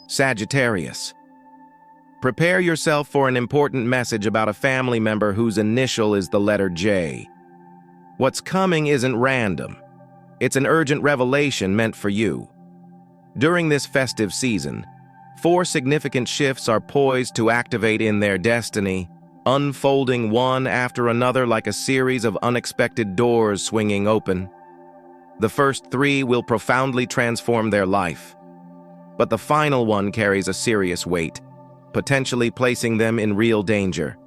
Sagittarius. Prepare yourself for an important message about a family member whose initial is the letter J. What's coming isn't random. It's an urgent revelation meant for you. During this festive season, 4 significant shifts are poised to activate in their destiny, unfolding one after another like a series of unexpected doors swinging open. The first 3 will profoundly transform their life, but the final one carries a serious weight, potentially placing them in real danger.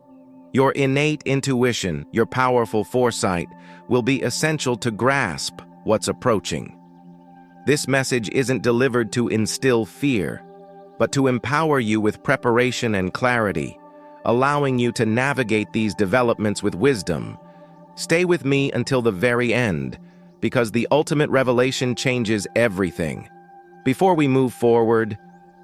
Your innate intuition, your powerful foresight, will be essential to grasp what's approaching. This message isn't delivered to instill fear, but to empower you with preparation and clarity, allowing you to navigate these developments with wisdom. Stay with me until the very end, because the ultimate revelation changes everything. Before we move forward,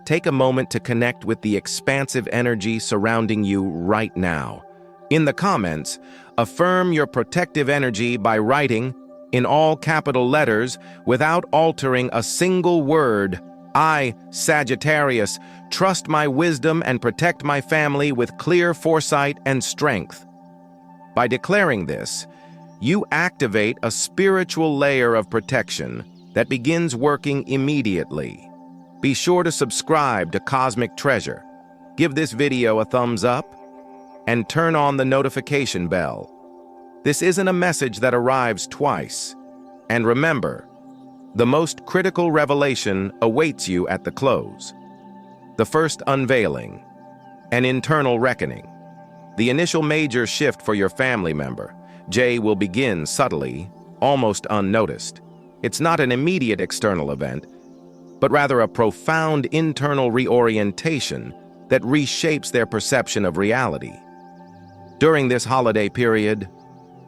take a moment to connect with the expansive energy surrounding you right now. In the comments, affirm your protective energy by writing, in all capital letters, without altering a single word, I, Sagittarius, trust my wisdom and protect my family with clear foresight and strength. By declaring this, you activate a spiritual layer of protection that begins working immediately. Be sure to subscribe to Cosmic Treasure, give this video a thumbs up, and turn on the notification bell. This isn't a message that arrives twice. And remember, the most critical revelation awaits you at the close. The first unveiling, an internal reckoning. The initial major shift for your family member, J, will begin subtly, almost unnoticed. It's not an immediate external event, but rather a profound internal reorientation that reshapes their perception of reality. During this holiday period,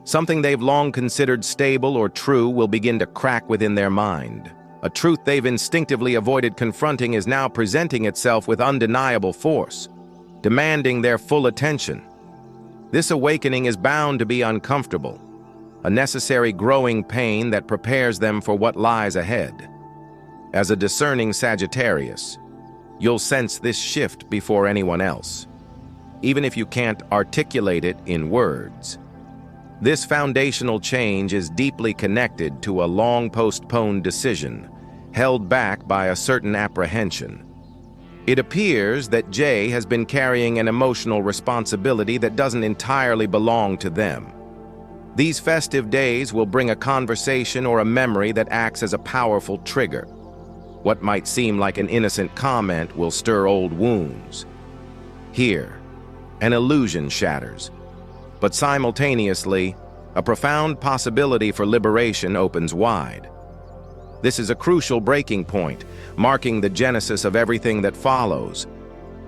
something they've long considered stable or true will begin to crack within their mind. A truth they've instinctively avoided confronting is now presenting itself with undeniable force, demanding their full attention. This awakening is bound to be uncomfortable, a necessary growing pain that prepares them for what lies ahead. As a discerning Sagittarius, you'll sense this shift before anyone else, even if you can't articulate it in words. This foundational change is deeply connected to a long-postponed decision, held back by a certain apprehension. It appears that J has been carrying an emotional responsibility that doesn't entirely belong to them. These festive days will bring a conversation or a memory that acts as a powerful trigger. What might seem like an innocent comment will stir old wounds. Here, an illusion shatters, but simultaneously, a profound possibility for liberation opens wide. This is a crucial breaking point, marking the genesis of everything that follows.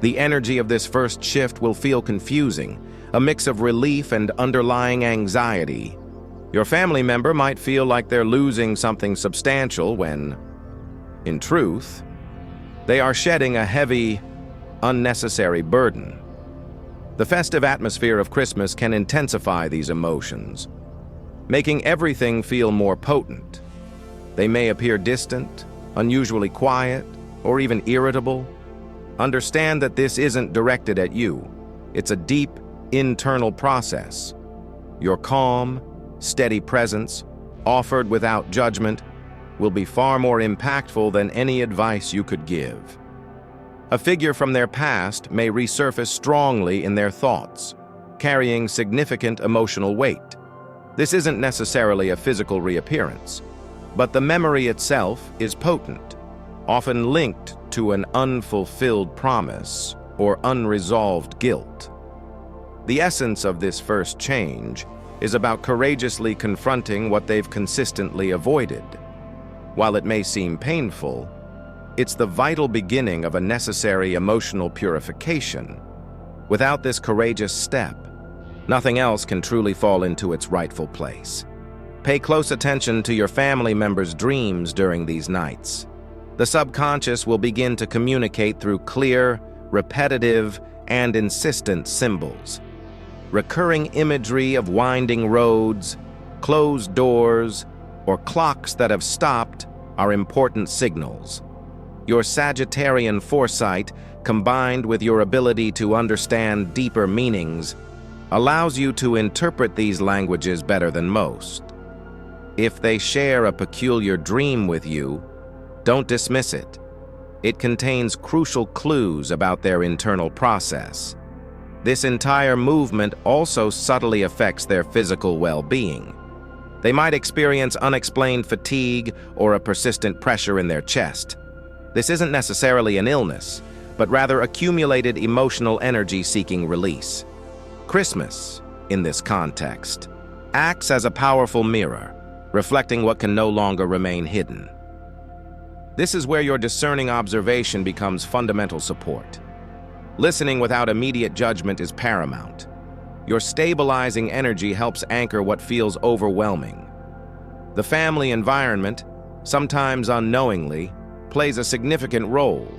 The energy of this first shift will feel confusing, a mix of relief and underlying anxiety. Your family member might feel like they're losing something substantial when, in truth, they are shedding a heavy, unnecessary burden. The festive atmosphere of Christmas can intensify these emotions, making everything feel more potent. They may appear distant, unusually quiet, or even irritable. Understand that this isn't directed at you. It's a deep, internal process. Your calm, steady presence, offered without judgment, will be far more impactful than any advice you could give. A figure from their past may resurface strongly in their thoughts, carrying significant emotional weight. This isn't necessarily a physical reappearance, but the memory itself is potent, often linked to an unfulfilled promise or unresolved guilt. The essence of this first change is about courageously confronting what they've consistently avoided. While it may seem painful, it's the vital beginning of a necessary emotional purification. Without this courageous step, nothing else can truly fall into its rightful place. Pay close attention to your family members' dreams during these nights. The subconscious will begin to communicate through clear, repetitive, and insistent symbols. Recurring imagery of winding roads, closed doors, or clocks that have stopped are important signals. Your Sagittarian foresight, combined with your ability to understand deeper meanings, allows you to interpret these languages better than most. If they share a peculiar dream with you, don't dismiss it. It contains crucial clues about their internal process. This entire movement also subtly affects their physical well-being. They might experience unexplained fatigue or a persistent pressure in their chest. This isn't necessarily an illness, but rather accumulated emotional energy seeking release. Christmas, in this context, acts as a powerful mirror, reflecting what can no longer remain hidden. This is where your discerning observation becomes fundamental support. Listening without immediate judgment is paramount. Your stabilizing energy helps anchor what feels overwhelming. The family environment, sometimes unknowingly, plays a significant role.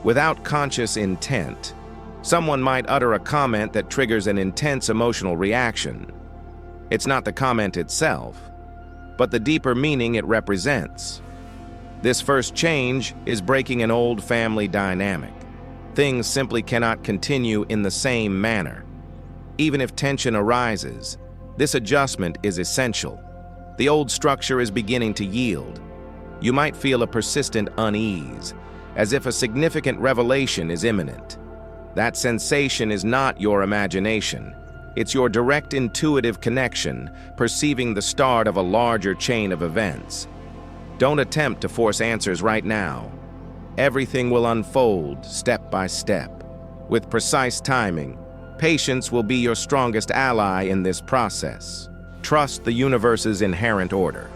Without conscious intent, someone might utter a comment that triggers an intense emotional reaction. It's not the comment itself, but the deeper meaning it represents. This first change is breaking an old family dynamic. Things simply cannot continue in the same manner. Even if tension arises, this adjustment is essential. The old structure is beginning to yield. You might feel a persistent unease, as if a significant revelation is imminent. That sensation is not your imagination. It's your direct intuitive connection, perceiving the start of a larger chain of events. Don't attempt to force answers right now. Everything will unfold step by step. With precise timing, patience will be your strongest ally in this process. Trust the universe's inherent order.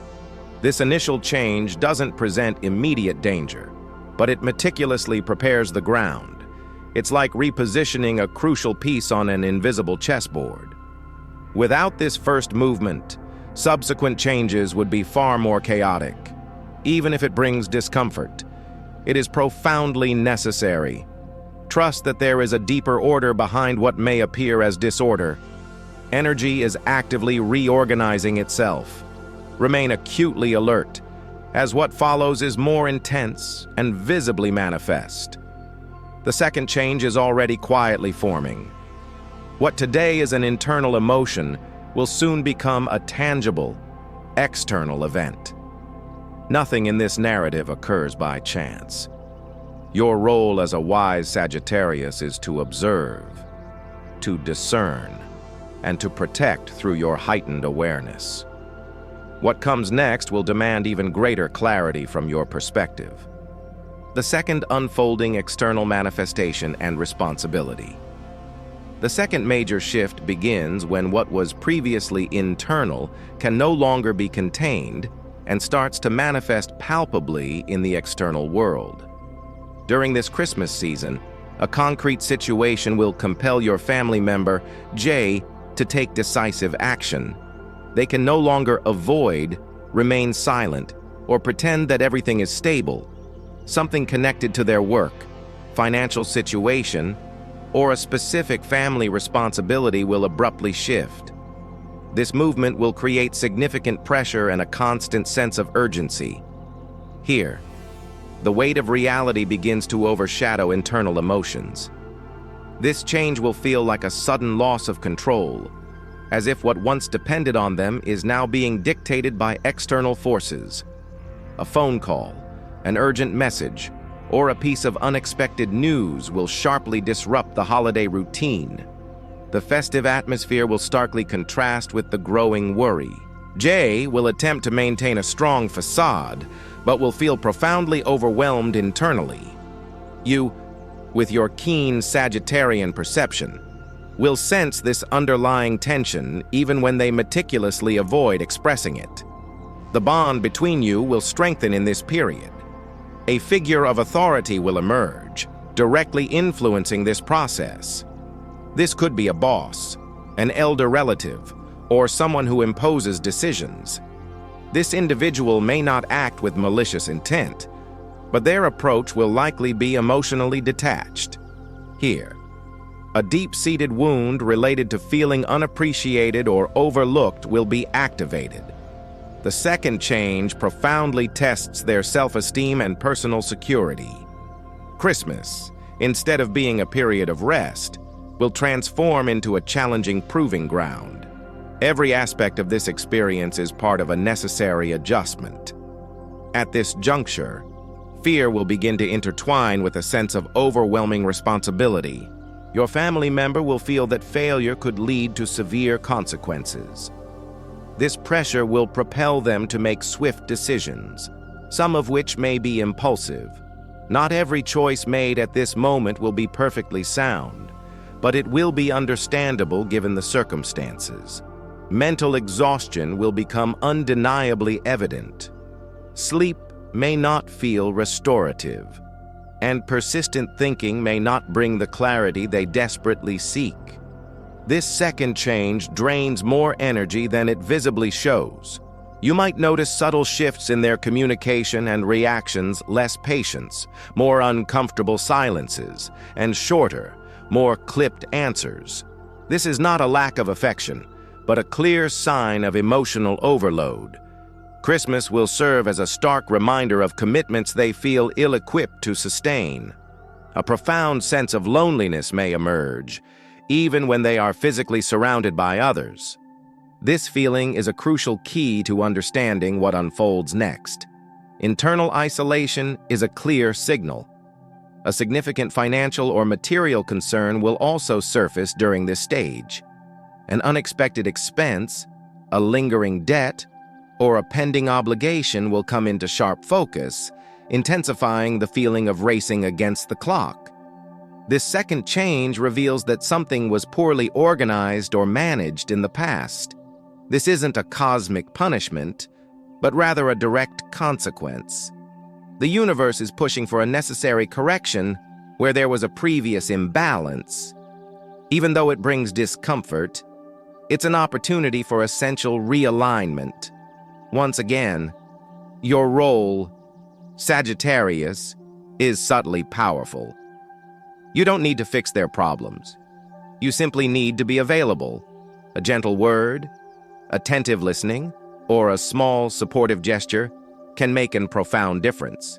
This initial change doesn't present immediate danger, but it meticulously prepares the ground. It's like repositioning a crucial piece on an invisible chessboard. Without this first movement, subsequent changes would be far more chaotic. Even if it brings discomfort, it is profoundly necessary. Trust that there is a deeper order behind what may appear as disorder. Energy is actively reorganizing itself. Remain acutely alert, as what follows is more intense and visibly manifest. The second change is already quietly forming. What today is an internal emotion will soon become a tangible, external event. Nothing in this narrative occurs by chance. Your role as a wise Sagittarius is to observe, to discern, and to protect through your heightened awareness. What comes next will demand even greater clarity from your perspective. The second unfolding external manifestation and responsibility. The second major shift begins when what was previously internal can no longer be contained and starts to manifest palpably in the external world. During this Christmas season, a concrete situation will compel your family member, Jay, to take decisive action. They can no longer avoid, remain silent, or pretend that everything is stable. Something connected to their work, financial situation, or a specific family responsibility will abruptly shift. This movement will create significant pressure and a constant sense of urgency. Here, the weight of reality begins to overshadow internal emotions. This change will feel like a sudden loss of control, as if what once depended on them is now being dictated by external forces. A phone call, an urgent message, or a piece of unexpected news will sharply disrupt the holiday routine. The festive atmosphere will starkly contrast with the growing worry. Jay will attempt to maintain a strong facade, but will feel profoundly overwhelmed internally. You, with your keen Sagittarian perception, will sense this underlying tension even when they meticulously avoid expressing it. The bond between you will strengthen in this period. A figure of authority will emerge, directly influencing this process. This could be a boss, an elder relative, or someone who imposes decisions. This individual may not act with malicious intent, but their approach will likely be emotionally detached. Here, a deep-seated wound related to feeling unappreciated or overlooked will be activated. The second change profoundly tests their self-esteem and personal security. Christmas, instead of being a period of rest, will transform into a challenging proving ground. Every aspect of this experience is part of a necessary adjustment. At this juncture, fear will begin to intertwine with a sense of overwhelming responsibility. Your family member will feel that failure could lead to severe consequences. This pressure will propel them to make swift decisions, some of which may be impulsive. Not every choice made at this moment will be perfectly sound, but it will be understandable given the circumstances. Mental exhaustion will become undeniably evident. Sleep may not feel restorative, and persistent thinking may not bring the clarity they desperately seek. This second change drains more energy than it visibly shows. You might notice subtle shifts in their communication and reactions, less patience, more uncomfortable silences, and shorter, more clipped answers. This is not a lack of affection, but a clear sign of emotional overload. Christmas will serve as a stark reminder of commitments they feel ill-equipped to sustain. A profound sense of loneliness may emerge, even when they are physically surrounded by others. This feeling is a crucial key to understanding what unfolds next. Internal isolation is a clear signal. A significant financial or material concern will also surface during this stage. An unexpected expense, a lingering debt, or a pending obligation will come into sharp focus, intensifying the feeling of racing against the clock. This second change reveals that something was poorly organized or managed in the past. This isn't a cosmic punishment, but rather a direct consequence. The universe is pushing for a necessary correction where there was a previous imbalance. Even though it brings discomfort, it's an opportunity for essential realignment. Once again, your role, Sagittarius, is subtly powerful. You don't need to fix their problems. You simply need to be available. A gentle word, attentive listening, or a small supportive gesture can make a profound difference.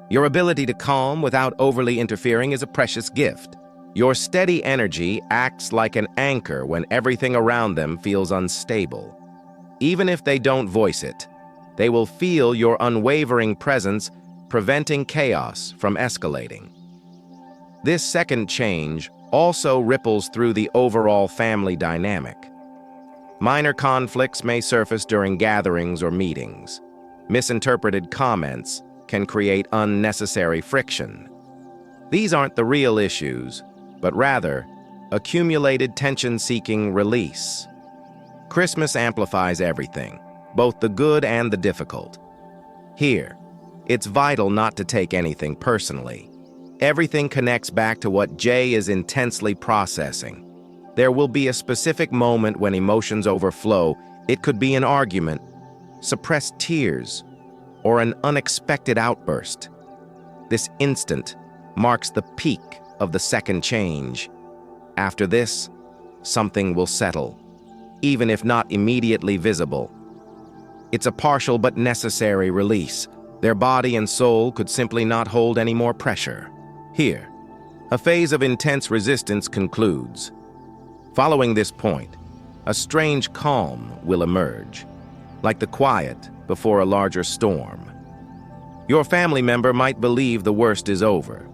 Your ability to calm without overly interfering is a precious gift. Your steady energy acts like an anchor when everything around them feels unstable. Even if they don't voice it, they will feel your unwavering presence, preventing chaos from escalating. This second change also ripples through the overall family dynamic. Minor conflicts may surface during gatherings or meetings. Misinterpreted comments can create unnecessary friction. These aren't the real issues, but rather accumulated tension-seeking release. Christmas amplifies everything, both the good and the difficult. Here, it's vital not to take anything personally. Everything connects back to what Jay is intensely processing. There will be a specific moment when emotions overflow. It could be an argument, suppressed tears, or an unexpected outburst. This instant marks the peak of the second change. After this, something will settle, even if not immediately visible. It's a partial but necessary release. Their body and soul could simply not hold any more pressure. Here, a phase of intense resistance concludes. Following this point, a strange calm will emerge, like the quiet before a larger storm. Your family member might believe the worst is over,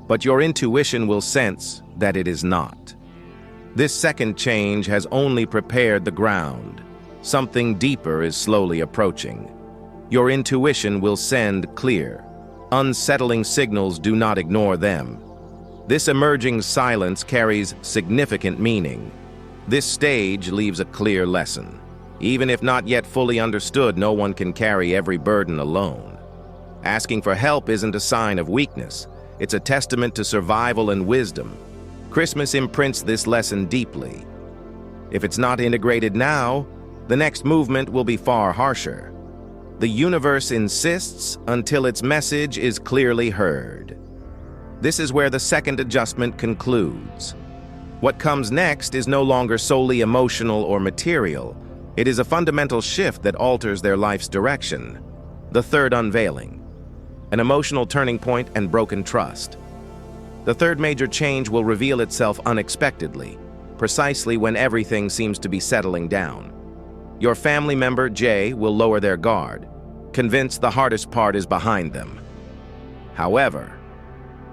but your intuition will sense that it is not. This second change has only prepared the ground. Something deeper is slowly approaching. Your intuition will send clear, unsettling signals. Do not ignore them. This emerging silence carries significant meaning. This stage leaves a clear lesson. Even if not yet fully understood, no one can carry every burden alone. Asking for help isn't a sign of weakness. It's a testament to survival and wisdom. Christmas imprints this lesson deeply. If it's not integrated now, the next movement will be far harsher. The universe insists until its message is clearly heard. This is where the second adjustment concludes. What comes next is no longer solely emotional or material. It is a fundamental shift that alters their life's direction. The third unveiling, an emotional turning point and broken trust. The third major change will reveal itself unexpectedly, precisely when everything seems to be settling down. Your family member, Jay, will lower their guard, convinced the hardest part is behind them. However,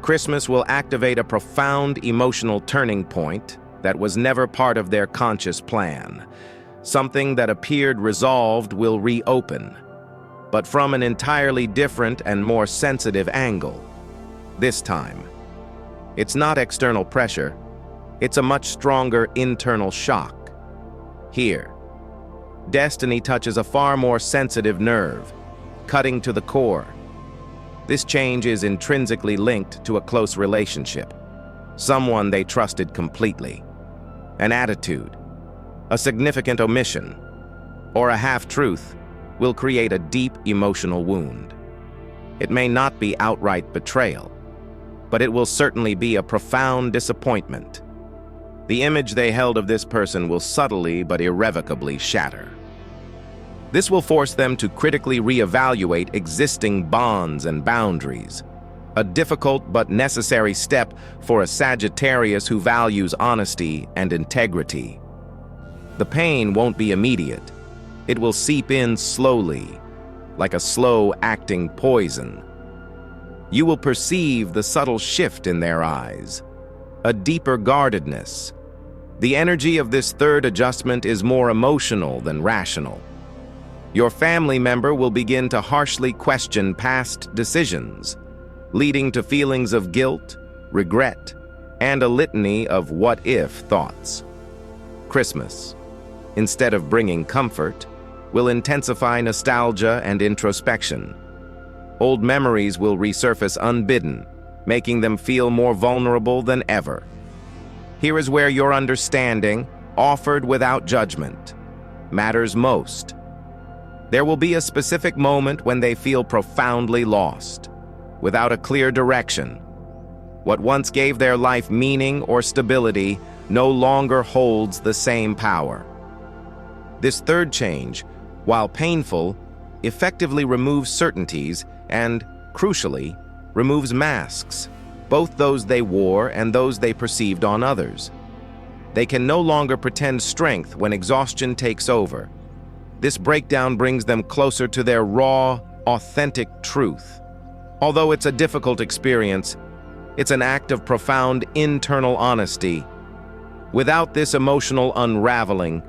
Christmas will activate a profound emotional turning point that was never part of their conscious plan. Something that appeared resolved will reopen, but from an entirely different and more sensitive angle. This time, it's not external pressure, it's a much stronger internal shock. Here, destiny touches a far more sensitive nerve, cutting to the core. This change is intrinsically linked to a close relationship, someone they trusted completely. An attitude, a significant omission, or a half-truth will create a deep emotional wound. It may not be outright betrayal, but it will certainly be a profound disappointment. The image they held of this person will subtly but irrevocably shatter. This will force them to critically reevaluate existing bonds and boundaries, a difficult but necessary step for a Sagittarius who values honesty and integrity. The pain won't be immediate. It will seep in slowly, like a slow-acting poison. You will perceive the subtle shift in their eyes, a deeper guardedness. The energy of this third adjustment is more emotional than rational. Your family member will begin to harshly question past decisions, leading to feelings of guilt, regret, and a litany of what-if thoughts. Christmas, instead of bringing comfort, will intensify nostalgia and introspection. Old memories will resurface unbidden, making them feel more vulnerable than ever. Here is where your understanding, offered without judgment, matters most. There will be a specific moment when they feel profoundly lost, without a clear direction. What once gave their life meaning or stability no longer holds the same power. This third change, while painful, effectively removes certainties and, crucially, removes masks, both those they wore and those they perceived on others. They can no longer pretend strength when exhaustion takes over. This breakdown brings them closer to their raw, authentic truth. Although it's a difficult experience, it's an act of profound internal honesty. Without this emotional unraveling,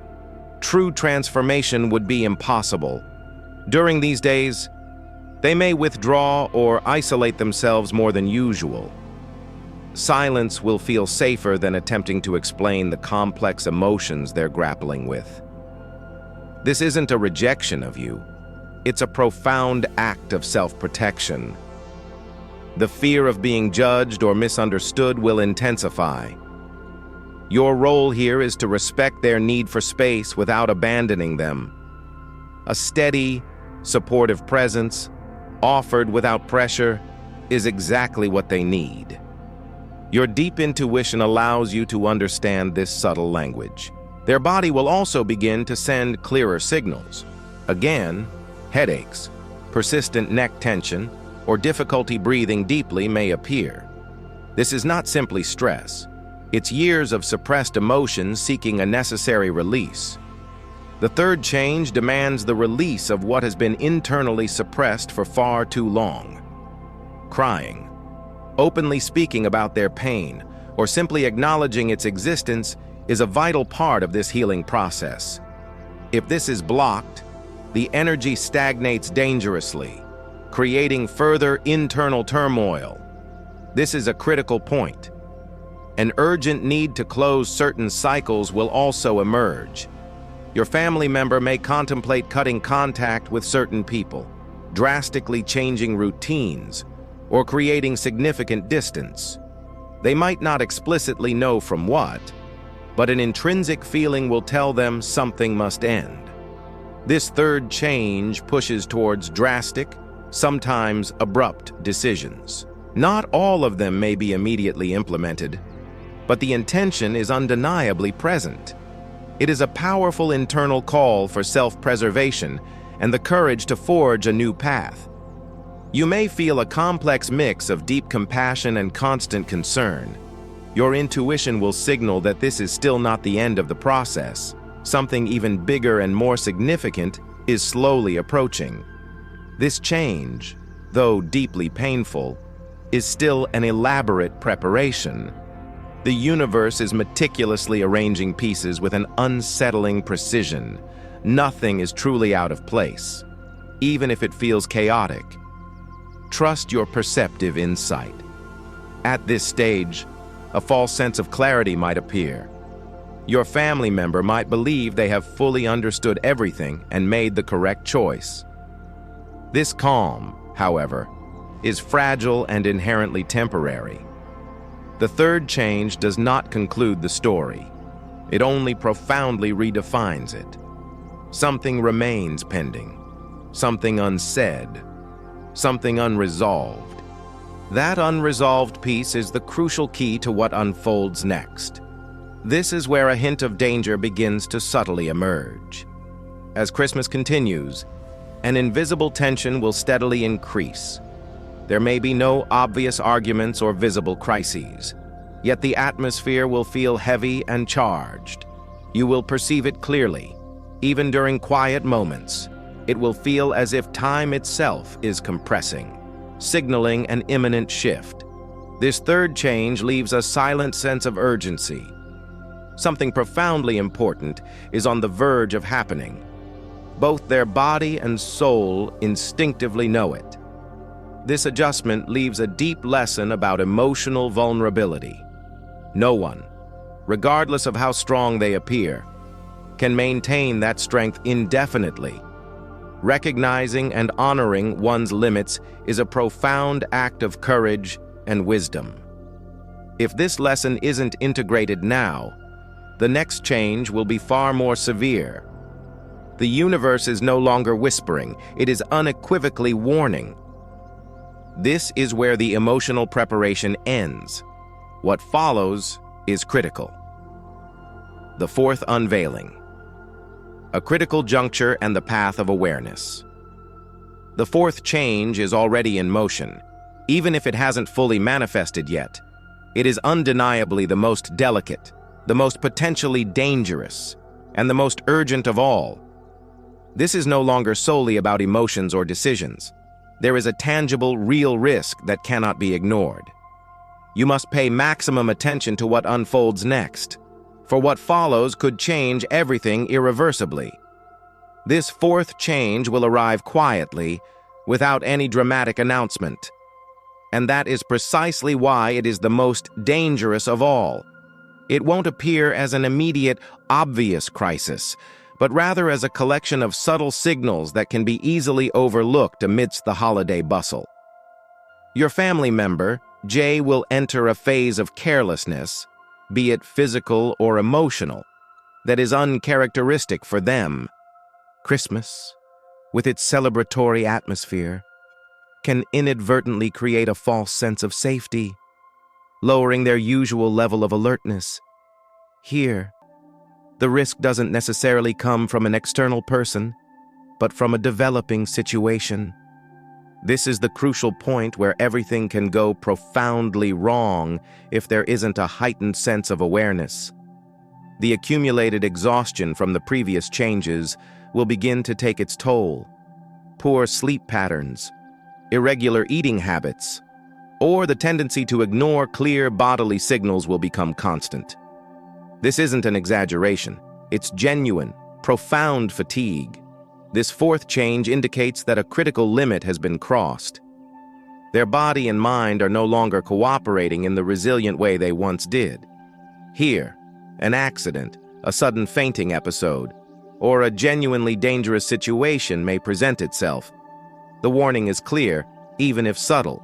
true transformation would be impossible. During these days, they may withdraw or isolate themselves more than usual. Silence will feel safer than attempting to explain the complex emotions they're grappling with. This isn't a rejection of you. It's a profound act of self-protection. The fear of being judged or misunderstood will intensify. Your role here is to respect their need for space without abandoning them. A steady, supportive presence, offered without pressure, is exactly what they need. Your deep intuition allows you to understand this subtle language. Their body will also begin to send clearer signals. Again, headaches, persistent neck tension, or difficulty breathing deeply may appear. This is not simply stress. It's years of suppressed emotions seeking a necessary release. The third change demands the release of what has been internally suppressed for far too long. Crying, openly speaking about their pain, or simply acknowledging its existence is a vital part of this healing process. If this is blocked, the energy stagnates dangerously, creating further internal turmoil. This is a critical point. An urgent need to close certain cycles will also emerge. Your family member may contemplate cutting contact with certain people, drastically changing routines, or creating significant distance. They might not explicitly know from what, but an intrinsic feeling will tell them something must end. This third change pushes towards drastic, sometimes abrupt decisions. Not all of them may be immediately implemented, but the intention is undeniably present. It is a powerful internal call for self-preservation and the courage to forge a new path. You may feel a complex mix of deep compassion and constant concern. Your intuition will signal that this is still not the end of the process. Something even bigger and more significant is slowly approaching. This change, though deeply painful, is still an elaborate preparation. The universe is meticulously arranging pieces with an unsettling precision. Nothing is truly out of place, even if it feels chaotic. Trust your perceptive insight. At this stage, a false sense of clarity might appear. Your family member might believe they have fully understood everything and made the correct choice. This calm, however, is fragile and inherently temporary. The third change does not conclude the story. It only profoundly redefines it. Something remains pending, something unsaid, something unresolved. That unresolved piece is the crucial key to what unfolds next. This is where a hint of danger begins to subtly emerge. As Christmas continues, an invisible tension will steadily increase. There may be no obvious arguments or visible crises, yet the atmosphere will feel heavy and charged. You will perceive it clearly. Even during quiet moments, it will feel as if time itself is compressing, signaling an imminent shift. This third change leaves a silent sense of urgency. Something profoundly important is on the verge of happening. Both their body and soul instinctively know it. This adjustment leaves a deep lesson about emotional vulnerability. No one, regardless of how strong they appear, can maintain that strength indefinitely. Recognizing and honoring one's limits is a profound act of courage and wisdom. If this lesson isn't integrated now, the next change will be far more severe. The universe is no longer whispering, it is unequivocally warning. This is where the emotional preparation ends. What follows is critical. The fourth unveiling. A critical juncture and the path of awareness. The fourth change is already in motion, even if it hasn't fully manifested yet. It is undeniably the most delicate, the most potentially dangerous, and the most urgent of all. This is no longer solely about emotions or decisions. There is a tangible, real risk that cannot be ignored. You must pay maximum attention to what unfolds next, for what follows could change everything irreversibly. This fourth change will arrive quietly, without any dramatic announcement. And that is precisely why it is the most dangerous of all. It won't appear as an immediate, obvious crisis, but rather as a collection of subtle signals that can be easily overlooked amidst the holiday bustle. Your family member, Jay, will enter a phase of carelessness, be it physical or emotional, that is uncharacteristic for them. Christmas, with its celebratory atmosphere, can inadvertently create a false sense of safety, lowering their usual level of alertness. Here, the risk doesn't necessarily come from an external person, but from a developing situation. This is the crucial point where everything can go profoundly wrong if there isn't a heightened sense of awareness. The accumulated exhaustion from the previous changes will begin to take its toll. Poor sleep patterns, irregular eating habits, or the tendency to ignore clear bodily signals will become constant. This isn't an exaggeration. It's genuine, profound fatigue. This fourth change indicates that a critical limit has been crossed. Their body and mind are no longer cooperating in the resilient way they once did. Here, an accident, a sudden fainting episode, or a genuinely dangerous situation may present itself. The warning is clear, even if subtle.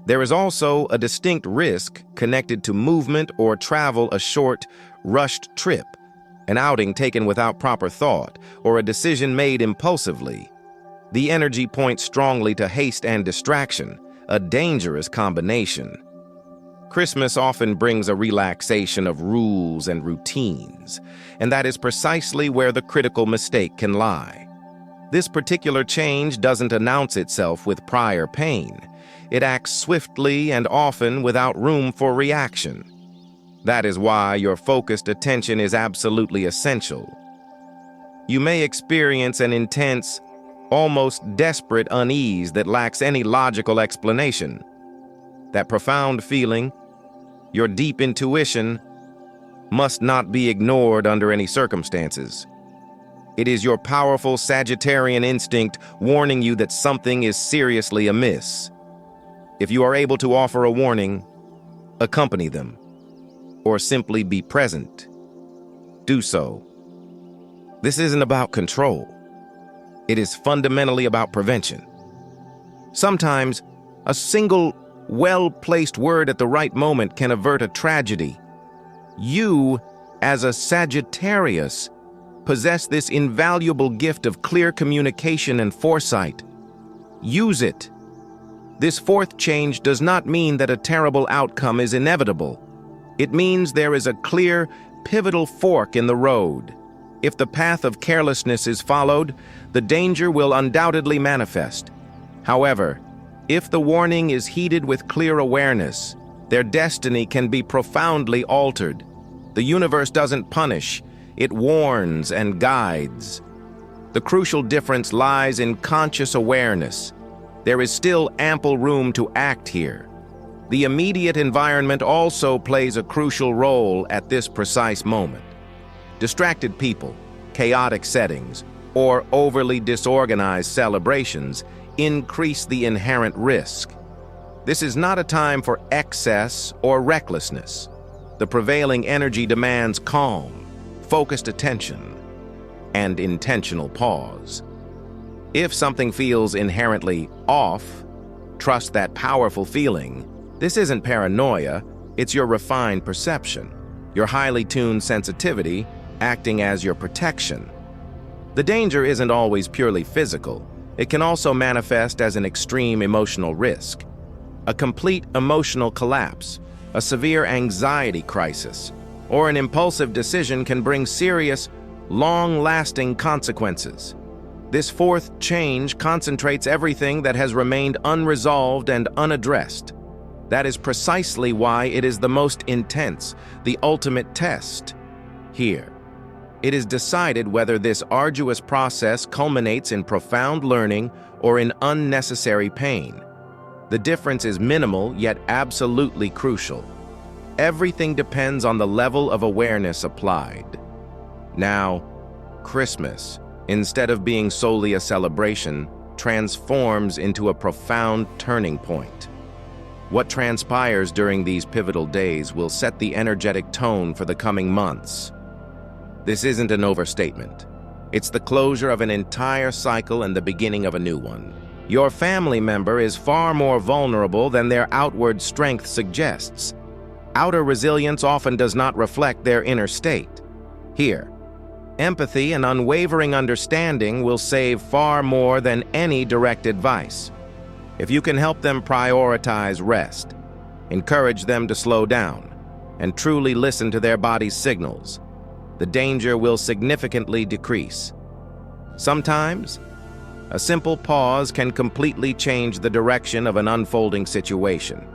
There is also a distinct risk connected to movement or travel, a short, rushed trip, an outing taken without proper thought, or a decision made impulsively. The energy points strongly to haste and distraction, a dangerous combination. Christmas often brings a relaxation of rules and routines, and that is precisely where the critical mistake can lie. This particular change doesn't announce itself with prior pain. It acts swiftly and often without room for reaction. That is why your focused attention is absolutely essential. You may experience an intense, almost desperate unease that lacks any logical explanation. That profound feeling, your deep intuition, must not be ignored under any circumstances. It is your powerful Sagittarian instinct warning you that something is seriously amiss. If you are able to offer a warning, accompany them, or simply be present, do so. This isn't about control. It is fundamentally about prevention. Sometimes, a single, well-placed word at the right moment can avert a tragedy. You, as a Sagittarius, possess this invaluable gift of clear communication and foresight. Use it. This fourth change does not mean that a terrible outcome is inevitable. It means there is a clear, pivotal fork in the road. If the path of carelessness is followed, the danger will undoubtedly manifest. However, if the warning is heeded with clear awareness, their destiny can be profoundly altered. The universe doesn't punish, it warns and guides. The crucial difference lies in conscious awareness. There is still ample room to act here. The immediate environment also plays a crucial role at this precise moment. Distracted people, chaotic settings, or overly disorganized celebrations increase the inherent risk. This is not a time for excess or recklessness. The prevailing energy demands calm, focused attention, and intentional pause. If something feels inherently off, trust that powerful feeling. This isn't paranoia, it's your refined perception, your highly tuned sensitivity acting as your protection. The danger isn't always purely physical. It can also manifest as an extreme emotional risk. A complete emotional collapse, a severe anxiety crisis, or an impulsive decision can bring serious, long-lasting consequences. This fourth change concentrates everything that has remained unresolved and unaddressed. That is precisely why it is the most intense, the ultimate test. Here, it is decided whether this arduous process culminates in profound learning or in unnecessary pain. The difference is minimal, yet absolutely crucial. Everything depends on the level of awareness applied. Now, Christmas, instead of being solely a celebration, transforms into a profound turning point. What transpires during these pivotal days will set the energetic tone for the coming months. This isn't an overstatement. It's the closure of an entire cycle and the beginning of a new one. Your family member is far more vulnerable than their outward strength suggests. Outer resilience often does not reflect their inner state. Here, empathy and unwavering understanding will save far more than any direct advice. If you can help them prioritize rest, encourage them to slow down, and truly listen to their body's signals, the danger will significantly decrease. Sometimes, a simple pause can completely change the direction of an unfolding situation.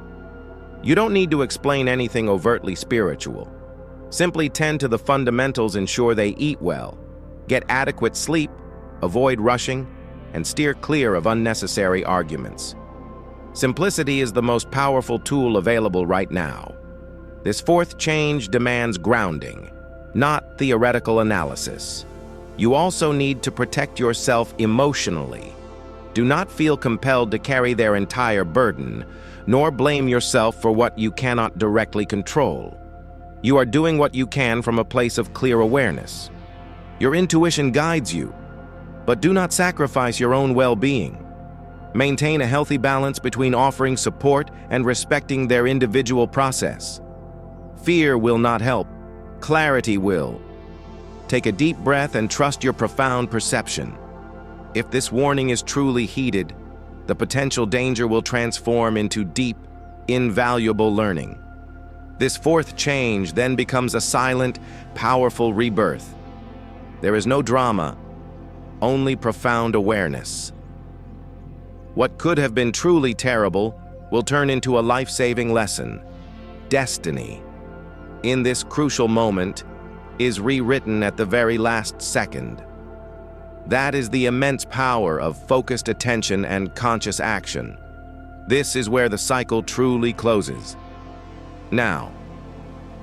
You don't need to explain anything overtly spiritual. Simply tend to the fundamentals, ensure they eat well, get adequate sleep, avoid rushing, and steer clear of unnecessary arguments. Simplicity is the most powerful tool available right now. This fourth change demands grounding, not theoretical analysis. You also need to protect yourself emotionally. Do not feel compelled to carry their entire burden, nor blame yourself for what you cannot directly control. You are doing what you can from a place of clear awareness. Your intuition guides you, but do not sacrifice your own well-being. Maintain a healthy balance between offering support and respecting their individual process. Fear will not help. Clarity will. Take a deep breath and trust your profound perception. If this warning is truly heeded, the potential danger will transform into deep, invaluable learning. This fourth change then becomes a silent, powerful rebirth. There is no drama, only profound awareness. What could have been truly terrible will turn into a life-saving lesson. Destiny, in this crucial moment, is rewritten at the very last second. That is the immense power of focused attention and conscious action. This is where the cycle truly closes. Now,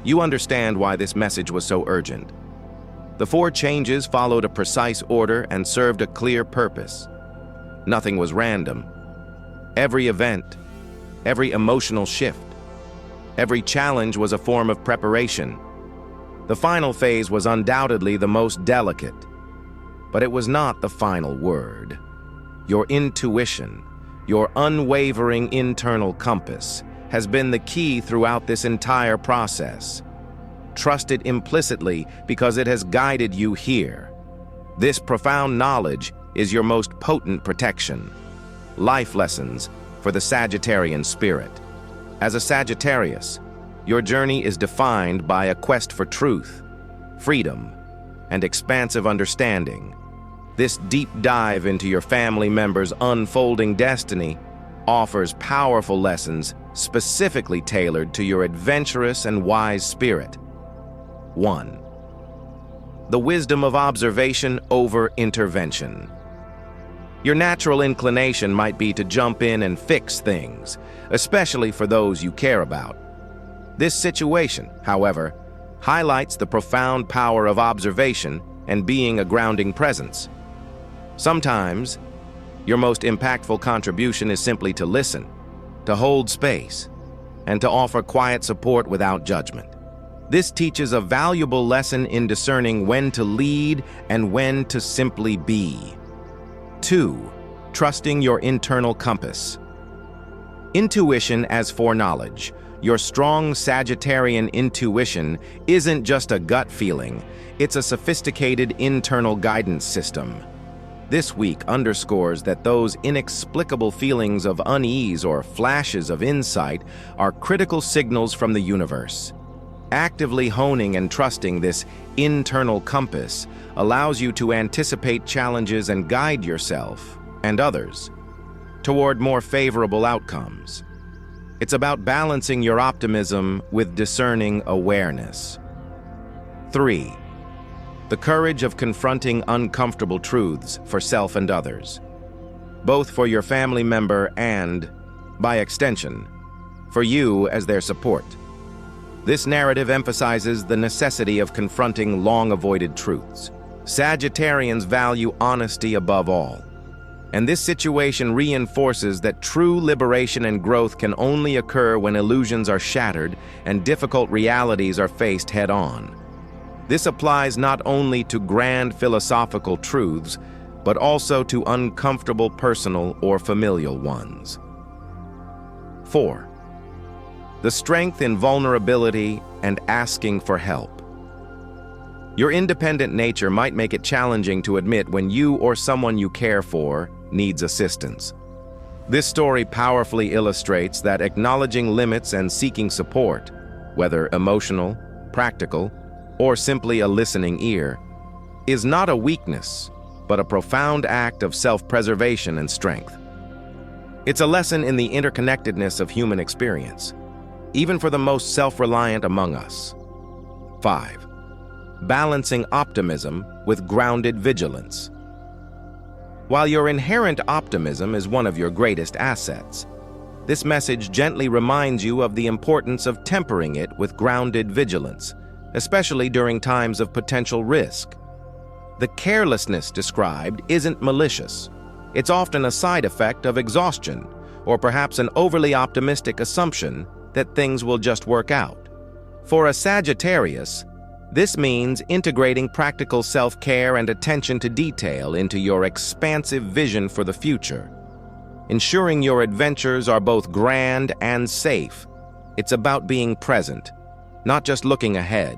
you understand why this message was so urgent. The 4 changes followed a precise order and served a clear purpose. Nothing was random. Every event, every emotional shift, every challenge was a form of preparation. The final phase was undoubtedly the most delicate, but it was not the final word. Your intuition, your unwavering internal compass, has been the key throughout this entire process. Trust it implicitly because it has guided you here. This profound knowledge is your most potent protection. Life lessons for the Sagittarian spirit. As a Sagittarius, your journey is defined by a quest for truth, freedom, and expansive understanding. This deep dive into your family members' unfolding destiny offers powerful lessons specifically tailored to your adventurous and wise spirit. 1. The wisdom of observation over intervention. Your natural inclination might be to jump in and fix things, especially for those you care about. This situation, however, highlights the profound power of observation and being a grounding presence. Sometimes, your most impactful contribution is simply to listen, to hold space, and to offer quiet support without judgment. This teaches a valuable lesson in discerning when to lead and when to simply be. 2. Trusting your internal compass. Intuition as foreknowledge. Your strong Sagittarian intuition isn't just a gut feeling, it's a sophisticated internal guidance system. This week underscores that those inexplicable feelings of unease or flashes of insight are critical signals from the universe. Actively honing and trusting this internal compass allows you to anticipate challenges and guide yourself and others toward more favorable outcomes. It's about balancing your optimism with discerning awareness. 3. The courage of confronting uncomfortable truths for self and others, both for your family member and, by extension, for you as their support. This narrative emphasizes the necessity of confronting long-avoided truths. Sagittarians value honesty above all, and this situation reinforces that true liberation and growth can only occur when illusions are shattered and difficult realities are faced head-on. This applies not only to grand philosophical truths, but also to uncomfortable personal or familial ones. 4. The strength in vulnerability and asking for help. Your independent nature might make it challenging to admit when you or someone you care for needs assistance. This story powerfully illustrates that acknowledging limits and seeking support, whether emotional, practical, or simply a listening ear, is not a weakness, but a profound act of self-preservation and strength. It's a lesson in the interconnectedness of human experience, even for the most self-reliant among us. 5. Balancing optimism with grounded vigilance. While your inherent optimism is one of your greatest assets, this message gently reminds you of the importance of tempering it with grounded vigilance, especially during times of potential risk. The carelessness described isn't malicious. It's often a side effect of exhaustion, or perhaps an overly optimistic assumption that things will just work out. For a Sagittarius, this means integrating practical self-care and attention to detail into your expansive vision for the future. Ensuring your adventures are both grand and safe. It's about being present, not just looking ahead.